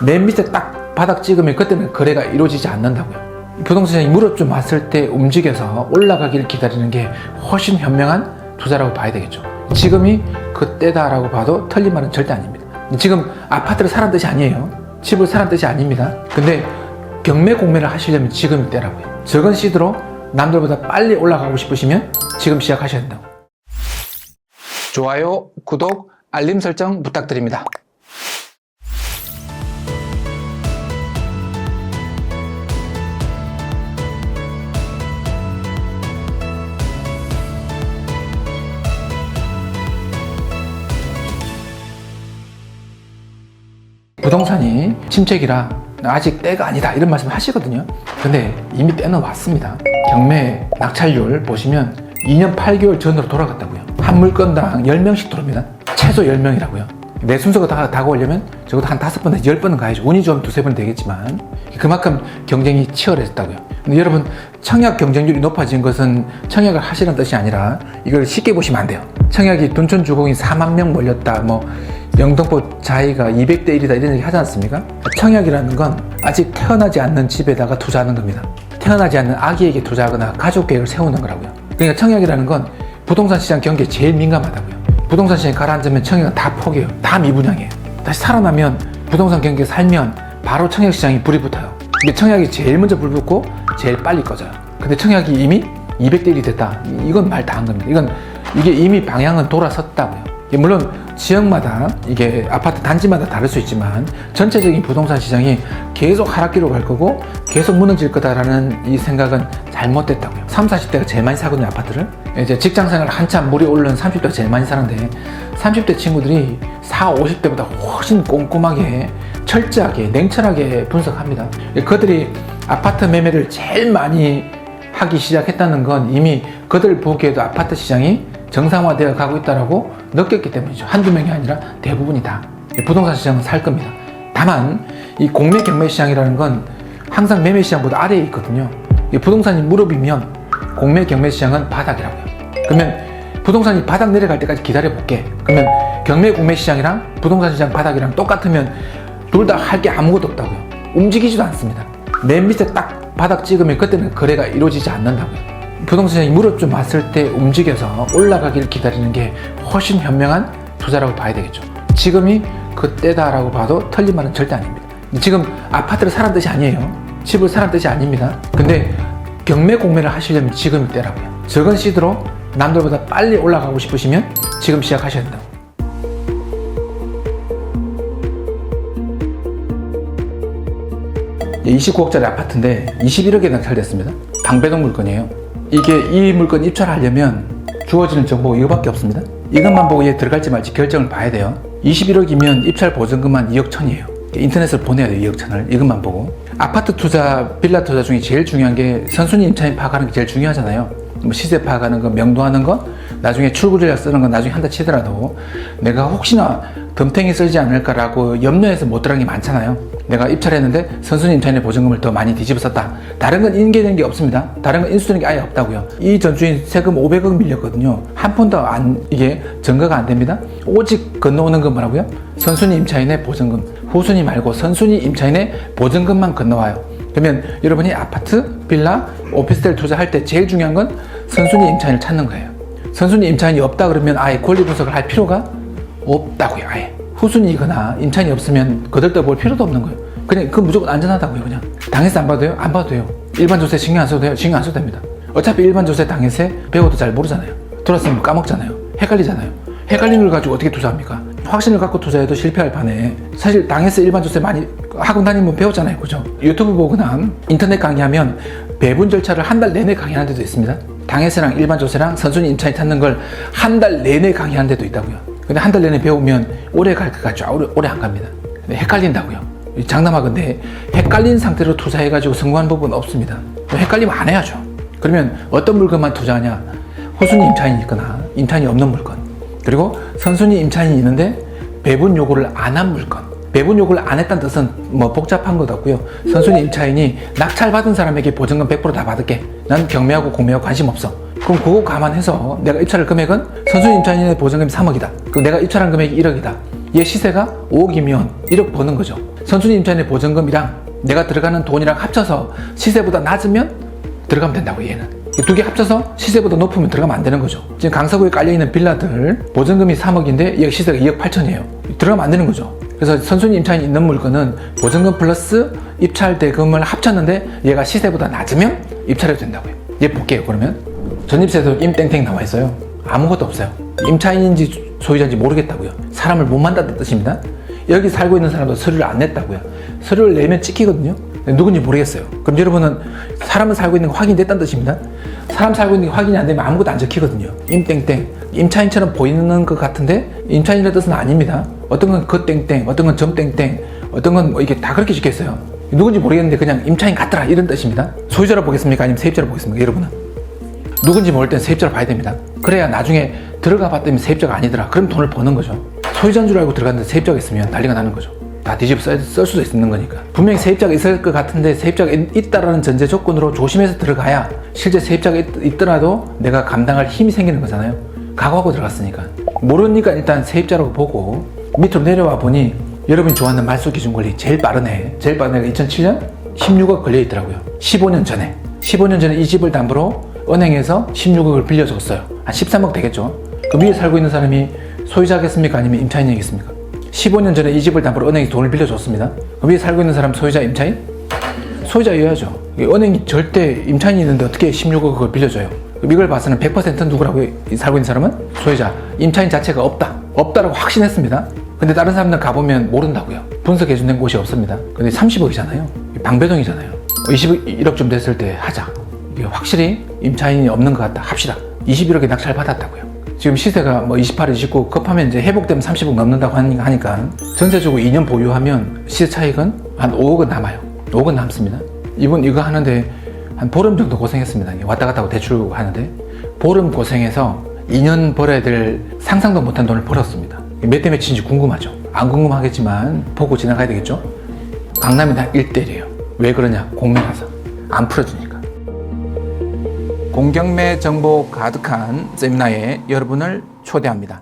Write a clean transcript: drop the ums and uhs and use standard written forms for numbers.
맨 밑에 딱 바닥 찍으면 그때는 거래가 이루어지지 않는다고요. 부동산 시장이 무릎 좀 왔을 때 움직여서 올라가기를 기다리는 게 훨씬 현명한 투자라고 봐야 되겠죠. 지금이 그때다라고 봐도 틀린 말은 절대 아닙니다. 지금 아파트를 사란 뜻이 아니에요. 집을 사란 뜻이 아닙니다. 근데 경매 공매를 하시려면 지금이 때라고요. 적은 시드로 남들보다 빨리 올라가고 싶으시면 지금 시작하셔야 된다고. 좋아요, 구독, 알림 설정 부탁드립니다. 부동산이 침체기라 아직 때가 아니다 이런 말씀 하시거든요. 근데 이미 때는 왔습니다. 경매 낙찰률 보시면 2년 8개월 전으로 돌아갔다고요. 한 물건당 10명씩 들어옵니다. 최소 10명이라고요. 내 순서가 다가오려면 적어도 한 5번에서 10번은 가야죠. 운이 좋으면 2-3번 되겠지만 그만큼 경쟁이 치열해졌다고요. 근데 여러분, 청약 경쟁률이 높아진 것은 청약을 하시는 뜻이 아니라 이걸 쉽게 보시면 안 돼요. 청약이 둔촌 주공이 4만 명 몰렸다, 영등포 자이가 200대 1이다 이런 얘기 하지 않습니까? 청약이라는 건 아직 태어나지 않는 집에다가 투자하는 겁니다. 태어나지 않는 아기에게 투자하거나 가족 계획을 세우는 거라고요. 그러니까 청약이라는 건 부동산 시장 경기에 제일 민감하다고요. 부동산 시장이 가라앉으면 청약은 다 포기해요. 다 미분양이에요. 다시 살아나면 부동산 경기에 살면 바로 청약 시장이 불이 붙어요. 근데 청약이 제일 먼저 불 붙고 제일 빨리 꺼져요. 근데 청약이 이미 200대 1이 됐다. 이건 말 다 한 겁니다. 이게 이미 방향은 돌아섰다고요. 물론 지역마다 이게 아파트 단지마다 다를 수 있지만 전체적인 부동산 시장이 계속 하락기로 갈 거고 계속 무너질 거다라는 이 생각은 잘못됐다고요. 30, 40대가 제일 많이 사거든요, 아파트를. 이제 직장생활 한참 물이 오르는 30대가 제일 많이 사는데 30대 친구들이 40, 50대보다 훨씬 꼼꼼하게 철저하게 냉철하게 분석합니다. 그들이 아파트 매매를 제일 많이 하기 시작했다는 건 이미 그들 보기에도 아파트 시장이 정상화되어 가고 있다고 느꼈기 때문이죠. 한두 명이 아니라 대부분이 다. 부동산 시장은 살 겁니다. 다만 이 공매 경매 시장이라는 건 항상 매매 시장보다 아래에 있거든요. 부동산이 무릎이면 공매 경매 시장은 바닥이라고요. 그러면 부동산이 바닥 내려갈 때까지 기다려 볼게. 그러면 경매 공매 시장이랑 부동산 시장 바닥이랑 똑같으면 둘 다 할 게 아무것도 없다고요. 움직이지도 않습니다. 맨 밑에 딱 바닥 찍으면 그때는 거래가 이루어지지 않는다고요. 부동산 시장이 무릎 좀 왔을 때 움직여서 올라가기를 기다리는 게 훨씬 현명한 투자라고 봐야 되겠죠. 지금이 그때다라고 봐도 틀린 말은 절대 아닙니다. 지금 아파트를 사란 뜻이 아니에요. 집을 사란 뜻이 아닙니다. 근데 경매 공매를 하시려면 지금이 때라고요. 적은 시드로 남들보다 빨리 올라가고 싶으시면 지금 시작하셔야 된다고. 29억짜리 아파트인데 21억에 낙찰됐습니다. 방배동 물건이에요. 이 물건 입찰하려면 주어지는 정보가 이거밖에 없습니다. 이것만 보고 얘 들어갈지 말지 결정을 봐야 돼요. 21억이면 입찰 보증금만 2억 1천이에요. 인터넷으로 보내야 돼요. 2억 1천을. 이것만 보고. 아파트 투자, 빌라 투자 중에 제일 중요한 게 선순위 임차인 파악하는 게 제일 중요하잖아요. 시세 파악하는 거, 명도하는 거, 나중에 출구 전략 쓰는 건 나중에 한다 치더라도 내가 혹시나 덤탱이 쓰지 않을까라고 염려해서 못 들어간 게 많잖아요. 내가 입찰했는데 선순위 임차인의 보증금을 더 많이 뒤집어 썼다. 다른 건 인계된 게 없습니다. 다른 건 인수되는 게 아예 없다고요. 이 전주인 세금 500억 밀렸거든요. 한 푼도 이게 증거가 안 됩니다. 오직 건너오는 건 뭐라고요? 선순위 임차인의 보증금. 후순위 말고 선순위 임차인의 보증금만 건너와요. 그러면 여러분이 아파트, 빌라, 오피스텔 투자할 때 제일 중요한 건 선순위 임차인을 찾는 거예요. 선순위 임차인이 없다 그러면 아예 권리 분석을 할 필요가 없다고요. 아예. 후순위거나 임차인이 없으면 거들떠볼 필요도 없는 거예요. 그냥 그건 무조건 안전하다고요. 그냥 당해서 안 봐도 돼요? 안 봐도 돼요. 일반 조세 신경 안 써도 돼요? 신경 안 써도 됩니다. 어차피 일반 조세 당해세 배워도 잘 모르잖아요. 들었으면 까먹잖아요. 헷갈리잖아요. 헷갈린 걸 가지고 어떻게 투자합니까? 확신을 갖고 투자해도 실패할 판에 사실 당해서 일반 조세 많이 학원 다니면 배웠잖아요. 그죠? 유튜브 보거나 인터넷 강의하면 배분 절차를 한 달 내내 강의하는 데도 있습니다. 당해세랑 일반 조세랑 선순위 임차인 찾는 걸 한 달 내내 강의하는 데도 있다고요. 근데 한 달 내내 배우면 오래 갈 것 같죠? 오래 안 갑니다. 근데 헷갈린다고요. 장담하건데 헷갈린 상태로 투자해가지고 성공한 부분은 없습니다. 헷갈리면 안 해야죠. 그러면 어떤 물건만 투자하냐? 후순위 임차인이 있거나 임차인이 없는 물건, 그리고 선순위 임차인이 있는데 배분 요구를 안 한 물건. 배분 요구를 안 했다는 뜻은 복잡한 것 같고요. 선순위 임차인이 낙찰받은 사람에게 보증금 100% 다 받을게. 난 경매하고 공매하고 관심 없어. 그럼 그거 감안해서 내가 입찰할 금액은 선순위 임차인의 보증금이 3억이다. 그럼 내가 입찰한 금액이 1억이다. 얘 시세가 5억이면 1억 버는 거죠. 선순위 임차인의 보증금이랑 내가 들어가는 돈이랑 합쳐서 시세보다 낮으면 들어가면 된다고. 얘는 두 개 합쳐서 시세보다 높으면 들어가면 안 되는 거죠. 지금 강서구에 깔려있는 빌라들 보증금이 3억인데 얘 시세가 2억 8천이에요. 들어가면 안 되는 거죠. 그래서 선순위 임차인이 있는 물건은 보증금 플러스 입찰 대금을 합쳤는데 얘가 시세보다 낮으면 입찰해도 된다고요. 얘 볼게요. 그러면 전입세도 임땡땡 나와 있어요. 아무것도 없어요. 임차인인지 소유자인지 모르겠다고요. 사람을 못 만났다는 뜻입니다. 여기 살고 있는 사람도 서류를 안 냈다고요. 서류를 내면 찍히거든요. 누군지 모르겠어요. 그럼 여러분은 사람은 살고 있는 거 확인됐다는 뜻입니다. 사람 살고 있는 게 확인이 안 되면 아무것도 안 적히거든요. 임땡땡. 임차인처럼 보이는 것 같은데 임차인이라는 뜻은 아닙니다. 어떤 건 그 땡땡, 어떤 건 점 땡땡, 어떤 건 뭐 이게 다 그렇게 적혀있어요. 누군지 모르겠는데 그냥 임차인 같더라 이런 뜻입니다. 소유자로 보겠습니까? 아니면 세입자로 보겠습니까? 여러분은 누군지 모를 땐 세입자로 봐야 됩니다. 그래야 나중에 들어가 봤더니 세입자가 아니더라. 그럼 돈을 버는 거죠. 소유자인 줄 알고 들어갔는데 세입자가 있으면 난리가 나는 거죠. 다 뒤집어 쓸 수도 있는 거니까. 분명히 세입자가 있을 것 같은데 세입자가 있다라는 전제 조건으로 조심해서 들어가야 실제 세입자가 있더라도 내가 감당할 힘이 생기는 거잖아요. 각오하고 들어갔으니까. 모르니까 일단 세입자라고 보고 밑으로 내려와 보니 여러분이 좋아하는 말소 기준 권리 제일 빠르네. 제일 빠른 애가 2007년 16억 걸려 있더라고요. 15년 전에 이 집을 담보로 은행에서 16억을 빌려줬어요. 한 13억 되겠죠. 그 위에 살고 있는 사람이 소유자겠습니까? 아니면 임차인이겠습니까? 15년 전에 이 집을 담보로 은행이 돈을 빌려줬습니다. 그 위에 살고 있는 사람 소유자, 임차인? 소유자여야죠. 은행이 절대 임차인이 있는데 어떻게 16억을 빌려줘요? 이걸 봐서는 100% 누구라고 살고 있는 사람은? 소유자. 임차인 자체가 없다라고 확신했습니다. 근데 다른 사람들 가보면 모른다고요. 분석해주는 곳이 없습니다. 근데 30억이잖아요. 방배동이잖아요. 21억쯤 됐을 때 하자. 이게 확실히 임차인이 없는 것 같다. 합시다. 21억에 낙찰 받았다고요. 지금 시세가 뭐 28, 29 급하면 이제 회복되면 30억 넘는다고 하니까 전세 주고 2년 보유하면 시세 차익은 한 5억은 남아요. 5억은 남습니다. 이분 이거 하는데 한 보름 정도 고생했습니다. 왔다 갔다 하고 대출 하는데 보름 고생해서 2년 벌어야 될 상상도 못한 돈을 벌었습니다. 몇 대 몇인지 궁금하죠? 안 궁금하겠지만 보고 지나가야 되겠죠? 강남이 다 1대1이에요. 왜 그러냐? 공매라서. 안 풀어주니까. 공경매 정보 가득한 세미나에 여러분을 초대합니다.